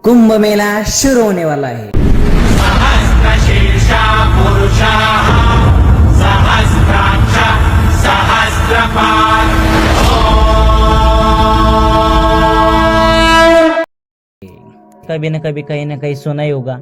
कुंभ मेला शुरू होने वाला है। सहस्रशीर्षा पुरुषाः सहस्राक्ष सहस्रपाद। कभी न कभी कहीं न कहीं सुना ही होगा,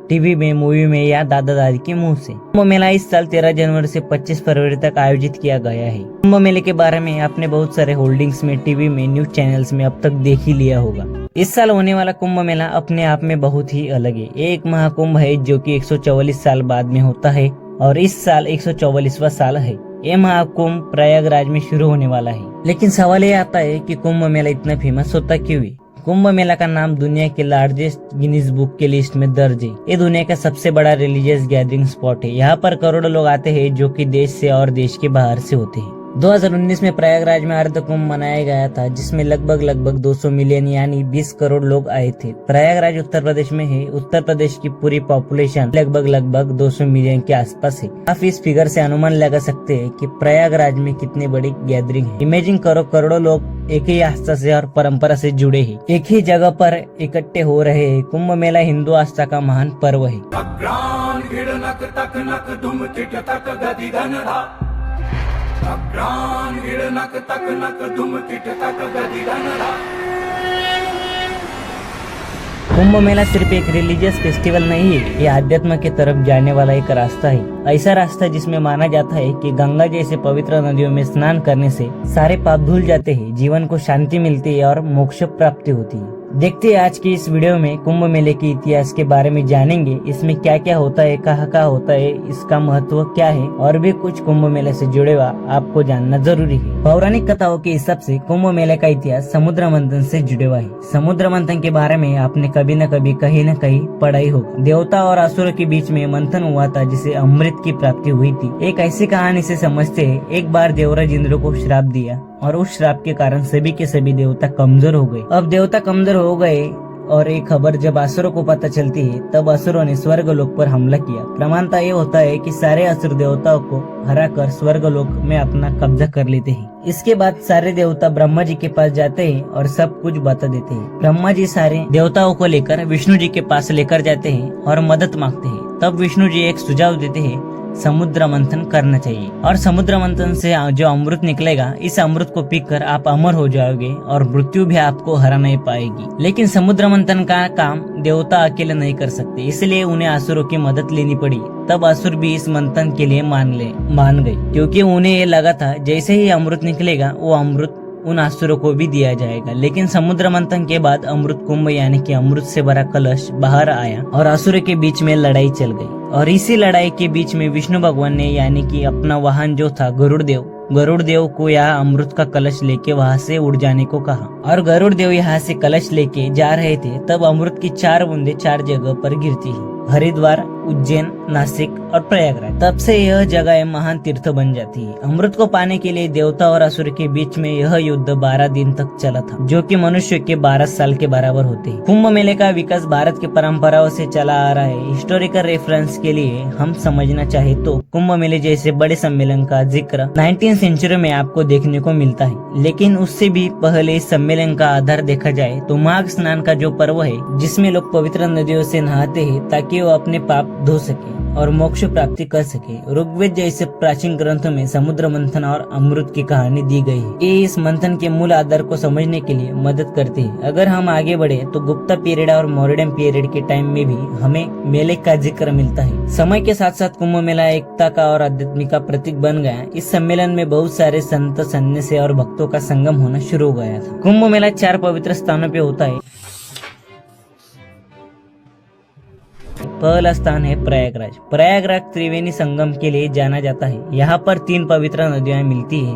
टीवी में, मूवी में या दादा दादी के मुंह से। कुंभ मेला इस साल 13 जनवरी से 25 फरवरी तक आयोजित किया गया है। कुंभ मेले के बारे में आपने बहुत सारे होल्डिंग्स में, टीवी में, न्यूज चैनल्स में अब तक देख ही लिया होगा। इस साल होने वाला कुंभ मेला अपने आप में बहुत ही अलग है। एक महाकुंभ है जो कि 144 साल बाद में होता है और इस साल 144वां साल है। ये महाकुंभ प्रयागराज में शुरू होने वाला है। लेकिन सवाल ये आता है कि कुंभ मेला इतना फेमस होता क्यों है? कुंभ मेला का नाम दुनिया के लार्जेस्ट गिनीज बुक के लिस्ट में दर्ज है। ये दुनिया का सबसे बड़ा रिलीजियस गैदरिंग स्पॉट है। यहाँ पर करोड़ों लोग आते हैं जो कि देश से और देश के बाहर से होते हैं। 2019 में प्रयागराज में अर्ध कुंभ मनाया गया था, जिसमें लगभग 200 मिलियन यानी 20 करोड़ लोग आए थे। प्रयागराज उत्तर प्रदेश में है। उत्तर प्रदेश की पूरी पॉपुलेशन लगभग 200 मिलियन के आसपास है। आप इस फिगर से अनुमान लगा सकते हैं कि प्रयागराज में कितनी बड़ी गैदरिंग है। इमेजिन करो, करोड़ों लोग एक ही आस्था से और परंपरा से जुड़े हैं, एक ही जगह पर इकट्ठे हो रहे हैं। कुंभ मेला हिंदू आस्था का महान पर्व है। कुंभ मेला सिर्फ एक रिलीजियस फेस्टिवल नहीं है, ये आध्यात्म की तरफ जाने वाला एक रास्ता है। ऐसा रास्ता जिसमें माना जाता है कि गंगा जैसे पवित्र नदियों में स्नान करने से सारे पाप धुल जाते हैं, जीवन को शांति मिलती है और मोक्ष प्राप्ति होती है। देखते हैं आज की इस वीडियो में कुंभ मेले के इतिहास के बारे में जानेंगे। इसमें क्या क्या होता है, कहाँ होता है, इसका महत्व क्या है और भी कुछ कुंभ मेले से जुड़े हुआ आपको जानना जरूरी है। पौराणिक कथाओं के हिसाब से कुंभ मेले का इतिहास समुद्र मंथन से जुड़े हुआ है। समुद्र मंथन के बारे में आपने कभी न कभी कहीं न कहीं पढ़ा ही होगा। देवता और असुर के बीच में मंथन हुआ था, जिसे अमृत की प्राप्ति हुई थी। एक ऐसी कहानी से समझते हैं, एक बार देवराज इंद्र को श्राप दिया और उस श्राप के कारण सभी के सभी देवता कमजोर हो गए। अब देवता कमजोर हो गए और एक खबर जब असुरों को पता चलती है, तब असुरों ने स्वर्गलोक पर हमला किया। प्रमाणता ये होता है कि सारे असुर देवताओं को हराकर स्वर्गलोक में अपना कब्जा कर लेते हैं। इसके बाद सारे देवता ब्रह्मा जी के पास जाते हैं और सब कुछ बता देते हैं। ब्रह्मा जी सारे देवताओं को लेकर विष्णु जी के पास लेकर जाते हैं और मदद मांगते हैं। तब विष्णु जी एक सुझाव देते हैं, समुद्र मंथन करना चाहिए और समुद्र मंथन से जो अमृत निकलेगा, इस अमृत को पीकर आप अमर हो जाओगे और मृत्यु भी आपको हरा नहीं पाएगी। लेकिन समुद्र मंथन का काम देवता अकेले नहीं कर सकते, इसलिए उन्हें असुरों की मदद लेनी पड़ी। तब असुर भी इस मंथन के लिए मान गए, क्योंकि उन्हें ये लगा था जैसे ही अमृत निकलेगा वो अमृत उन असुरों को भी दिया जाएगा। लेकिन समुद्र मंथन के बाद अमृत कुंभ यानी कि अमृत से भरा कलश बाहर आया और असुरों के बीच में लड़ाई चल गई। और इसी लड़ाई के बीच में विष्णु भगवान ने यानी कि अपना वाहन जो था गरुड़ देव को यहाँ अमृत का कलश लेके वहाँ से उड़ जाने को कहा। और गरुड़ देव यहाँ से कलश लेके जा रहे थे, तब अमृत की 4 बूंदे 4 जगह पर गिरती है, हरिद्वार, उज्जैन, नासिक और प्रयागराज। तब से यह जगह महान तीर्थ बन जाती है। अमृत को पाने के लिए देवता और असुर के बीच में यह युद्ध 12 दिन तक चला था, जो कि मनुष्य के 12 साल के बराबर होते हैं। कुंभ मेले का विकास भारत की परंपराओं से चला आ रहा है। हिस्टोरिकल रेफरेंस के लिए हम समझना चाहे तो कुंभ मेले जैसे बड़े सम्मेलन का जिक्र 19वीं सेंचुरी में आपको देखने को मिलता है। लेकिन उससे भी पहले इस सम्मेलन का आधार देखा जाए तो माघ स्नान का जो पर्व है, जिसमें लोग पवित्र नदियों से नहाते हैं ताकि वो अपने पाप धो सके और मोक्ष प्राप्ति कर सके। ऋग्वेद जैसे प्राचीन ग्रंथों में समुद्र मंथन और अमृत की कहानी दी गई है। ये इस मंथन के मूल आधार को समझने के लिए मदद करते हैं। अगर हम आगे बढ़े तो गुप्ता पीरियड और मौर्यन पीरियड के टाइम में भी हमें मेले का जिक्र मिलता है। समय के साथ साथ कुंभ मेला एकता का और आध्यात्मिक का प्रतीक बन गया। इस सम्मेलन में बहुत सारे संत, सन्यासी और भक्तों का संगम होना शुरू हो गया था। कुंभ मेला 4 पवित्र स्थानों पे होता है। पहला स्थान है प्रयागराज। प्रयागराज त्रिवेणी संगम के लिए जाना जाता है। यहाँ पर 3 पवित्र नदियाँ मिलती है,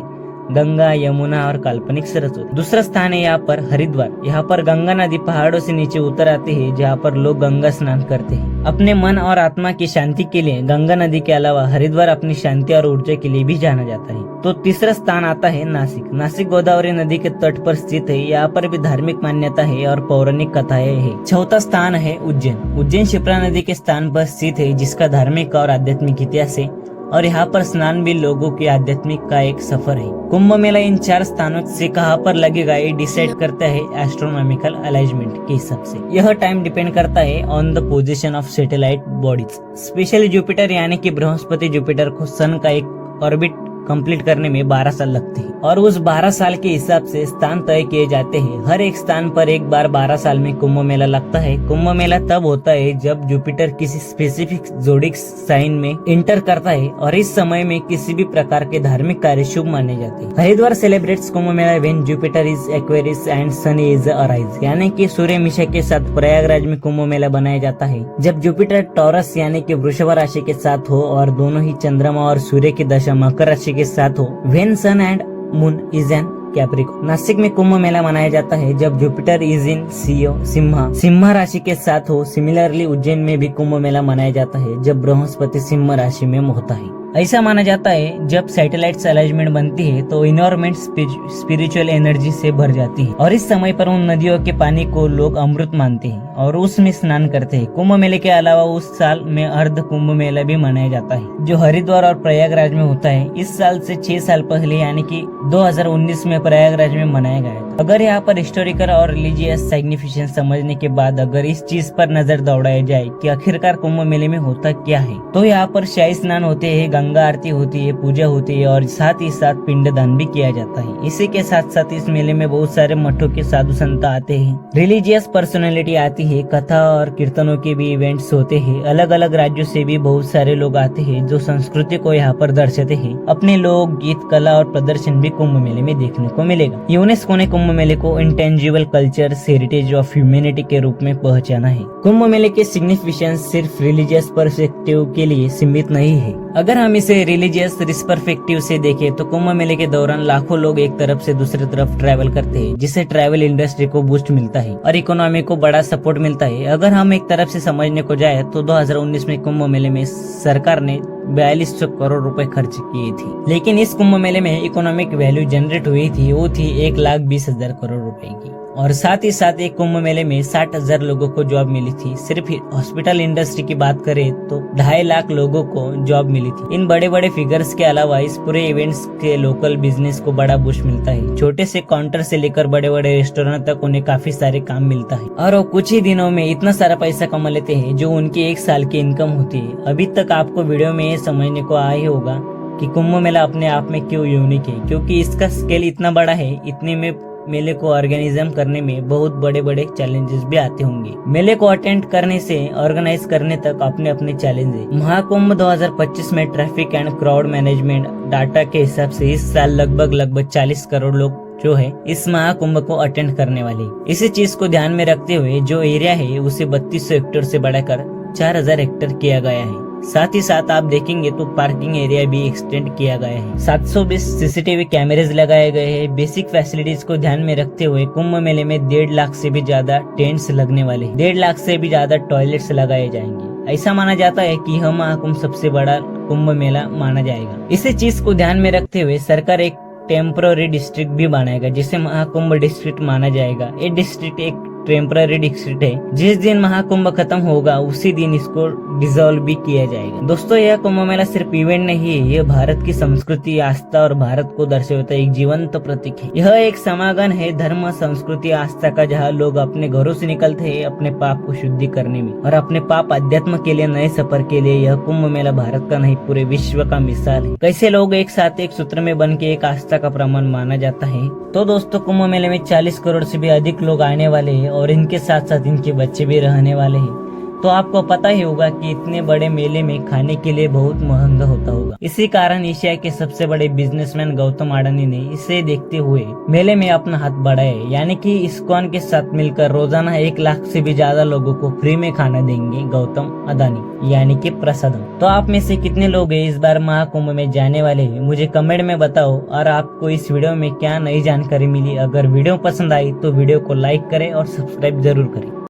गंगा, यमुना और काल्पनिक सरस्वती। दूसरा स्थान है यहाँ पर हरिद्वार। यहाँ पर गंगा नदी पहाड़ों से नीचे उतर आती है, जहाँ पर लोग गंगा स्नान करते हैं। अपने मन और आत्मा की शांति के लिए गंगा नदी के अलावा हरिद्वार अपनी शांति और ऊर्जा के लिए भी जाना जाता है। तो तीसरा स्थान आता है नासिक। नासिक गोदावरी नदी के तट पर स्थित है। यहाँ पर भी धार्मिक मान्यता है और पौराणिक कथाएं है। चौथा स्थान है उज्जैन। उज्जैन शिप्रा नदी के स्थान पर स्थित है, जिसका धार्मिक और आध्यात्मिक इतिहास है। और यहाँ पर स्नान भी लोगों की आध्यात्मिक का एक सफर है। कुंभ मेला इन 4 स्थानों से कहाँ पर लगेगा ये डिसाइड करता है एस्ट्रोनॉमिकल अलाइनमेंट के हिसाब से। यह टाइम डिपेंड करता है on the position of satellite bodies, specially Jupiter यानी कि बृहस्पति जुपिटर को सन का एक ऑर्बिट कंप्लीट करने में 12 साल लगते हैं और उस 12 साल के हिसाब से स्थान तय किए जाते हैं। हर एक स्थान पर एक बार 12 साल में कुंभ मेला लगता है। कुंभ मेला तब होता है जब जुपिटर किसी स्पेसिफिक जोडिक साइन में इंटर करता है और इस समय में किसी भी प्रकार के धार्मिक कार्य शुभ माने जाते हैं। Haridwar celebrates Kumbh Mela when Jupiter is Aquarius and sun is arise, यानी कि सूर्य मिशा के साथ प्रयागराज में कुंभ मेला बनाया जाता है जब जुपिटर टॉरस यानी कि वृषभ राशि के साथ हो और दोनों ही चंद्रमा और सूर्य की दशा मकर राशि के साथ हो। When sun and moon is in Capricorn. Nashik में कुंभ मेला मनाया जाता है जब जुपिटर इज इन सीओ सिंह राशि के साथ हो। सिमिलरली उज्जैन में भी कुंभ मेला मनाया जाता है जब बृहस्पति सिंह राशि में होता है। ऐसा माना जाता है जब सैटेलाइट अलाइनमेंट बनती है तो इन्वायरमेंट स्पिरिचुअल एनर्जी से भर जाती है और इस समय पर उन नदियों के पानी को लोग अमृत मानते हैं और उसमें स्नान करते हैं। कुंभ मेले के अलावा उस साल में अर्ध कुंभ मेला भी मनाया जाता है जो हरिद्वार और प्रयागराज में होता है। इस साल से 6 साल पहले यानी कि 2019 में प्रयागराज में मनाया गया था। अगर यहाँ पर हिस्टोरिकल और रिलीजियस सिग्निफिकेंस समझने के बाद अगर इस चीज पर नजर दौड़ाया जाए कि आखिरकार कुंभ मेले में होता क्या है, तो यहाँ पर शाही स्नान होते हैं, गंगा आरती होती है, पूजा होती है और साथ ही साथ पिंडदान भी किया जाता है। इसी के साथ साथ इस मेले में बहुत सारे मठों के साधु संत आते हैं, रिलीजियस पर्सनैलिटी आती है, कथा और कीर्तनों के भी इवेंट्स होते हैं। अलग अलग राज्यों से भी बहुत सारे लोग आते हैं जो संस्कृति को यहाँ पर दर्शाते हैं। अपने लोक गीत, कला और प्रदर्शन भी कुंभ मेले में देखने को मिलेगा। यूनेस्को ने कुंभ मेले को intangible culture heritage of humanity के रूप में पहचाना है। कुंभ मेले के सिग्निफिकेंस सिर्फ रिलीजियस पर्सपेक्टिव के लिए सीमित नहीं है। अगर हम इसे रिलीजियस पर्सपेक्टिव से देखें तो कुंभ मेले के दौरान लाखों लोग एक तरफ से दूसरी तरफ ट्रैवल करते हैं, जिससे ट्रैवल इंडस्ट्री को बूस्ट मिलता है और इकोनॉमी को बड़ा सपोर्ट मिलता है। अगर हम एक तरफ से समझने को जाए तो 2019 में कुंभ मेले में सरकार ने 4200 करोड़ रुपए खर्च किए थे, लेकिन इस कुंभ मेले में इकोनॉमिक वैल्यू जनरेट हुई थी वो थी 1,20,000 करोड़ रुपए की और साथ ही साथ एक कुंभ मेले में 60,000 लोगों को जॉब मिली थी। सिर्फ हॉस्पिटल इंडस्ट्री की बात करें तो 2.5 लाख लोगों को जॉब मिली थी। इन बड़े बड़े फिगर्स के अलावा इस पूरे इवेंट्स के लोकल बिजनेस को बड़ा बूस्ट मिलता है। छोटे से काउंटर से लेकर बड़े बड़े रेस्टोरेंट तक उन्हें काफी सारे काम मिलता है और वो कुछ ही दिनों में इतना सारा पैसा कमा लेते हैं जो उनकी 1 साल की इनकम होती है। अभी तक आपको वीडियो में ये समझने को आया ही होगा कि कुंभ मेला अपने आप में क्यों यूनिक है, क्योंकि इसका स्केल इतना बड़ा है। इतने में मेले को ऑर्गेनाइजम करने में बहुत बड़े बड़े चैलेंजेस भी आते होंगे। मेले को अटेंड करने से ऑर्गेनाइज करने तक अपने अपने चैलेंज है। महाकुंभ 2025 में traffic and crowd management data के हिसाब से इस साल लगभग 40 करोड़ लोग जो है इस महाकुंभ को अटेंड करने वाले। इसी चीज को ध्यान में रखते हुए जो एरिया है उसे 3200 हेक्टेयर से बढ़ाकर 4000 हेक्टेयर किया गया है। साथ ही साथ आप देखेंगे तो पार्किंग एरिया भी एक्सटेंड किया गया है। 720 सीसीटीवी कैमरेज लगाए गए हैं। बेसिक फैसिलिटीज को ध्यान में रखते हुए कुंभ मेले में 1.5 लाख से भी ज्यादा टेंट्स लगने वाले, 1.5 लाख से भी ज्यादा टॉयलेट्स लगाए जाएंगे। ऐसा माना जाता है कि यह महाकुंभ सबसे बड़ा कुंभ मेला माना जाएगा। इसी चीज को ध्यान में रखते हुए सरकार एक टेम्पररी डिस्ट्रिक्ट भी बनाएगा जिसे महाकुंभ डिस्ट्रिक्ट माना जाएगा। ये डिस्ट्रिक्ट एक टेम्पररी डिस्ट्रिक्ट है। जिस दिन महाकुंभ खत्म होगा उसी दिन इसको डिसॉल्व भी किया जाएगा। दोस्तों, यह कुंभ मेला सिर्फ इवेंट नहीं है, यह भारत की संस्कृति, आस्था और भारत को दर्शाता एक जीवंत प्रतीक है। यह एक समागम है धर्म, संस्कृति, आस्था का, जहाँ लोग अपने घरों से निकलते हैं अपने पाप को शुद्धि करने में और अपने पाप अध्यात्म के लिए, नए सफर के लिए। यह कुंभ मेला भारत का नहीं पूरे विश्व का मिसाल है। कैसे लोग एक साथ एक सूत्र में बन के एक आस्था का प्रमाण माना जाता है। तो दोस्तों, कुंभ मेले में 40 करोड़ से भी अधिक लोग आने वाले हैं और इनके साथ साथ इनके बच्चे भी रहने वाले हैं। तो आपको पता ही होगा कि इतने बड़े मेले में खाने के लिए बहुत महंगा होता होगा। इसी कारण एशिया के सबसे बड़े बिजनेसमैन गौतम अडानी ने इसे देखते हुए मेले में अपना हाथ बढ़ाया, यानी कि इस्कॉन के साथ मिलकर रोजाना 1 लाख से भी ज्यादा लोगों को फ्री में खाना देंगे गौतम अडानी, यानी कि प्रसादम। तो आप में से कितने लोग इस बार महाकुंभ में जाने वाले हैं, मुझे कमेंट में बताओ। और आपको इस वीडियो में क्या नई जानकारी मिली? अगर वीडियो पसंद आई तो वीडियो को लाइक करें और सब्सक्राइब जरूर करें।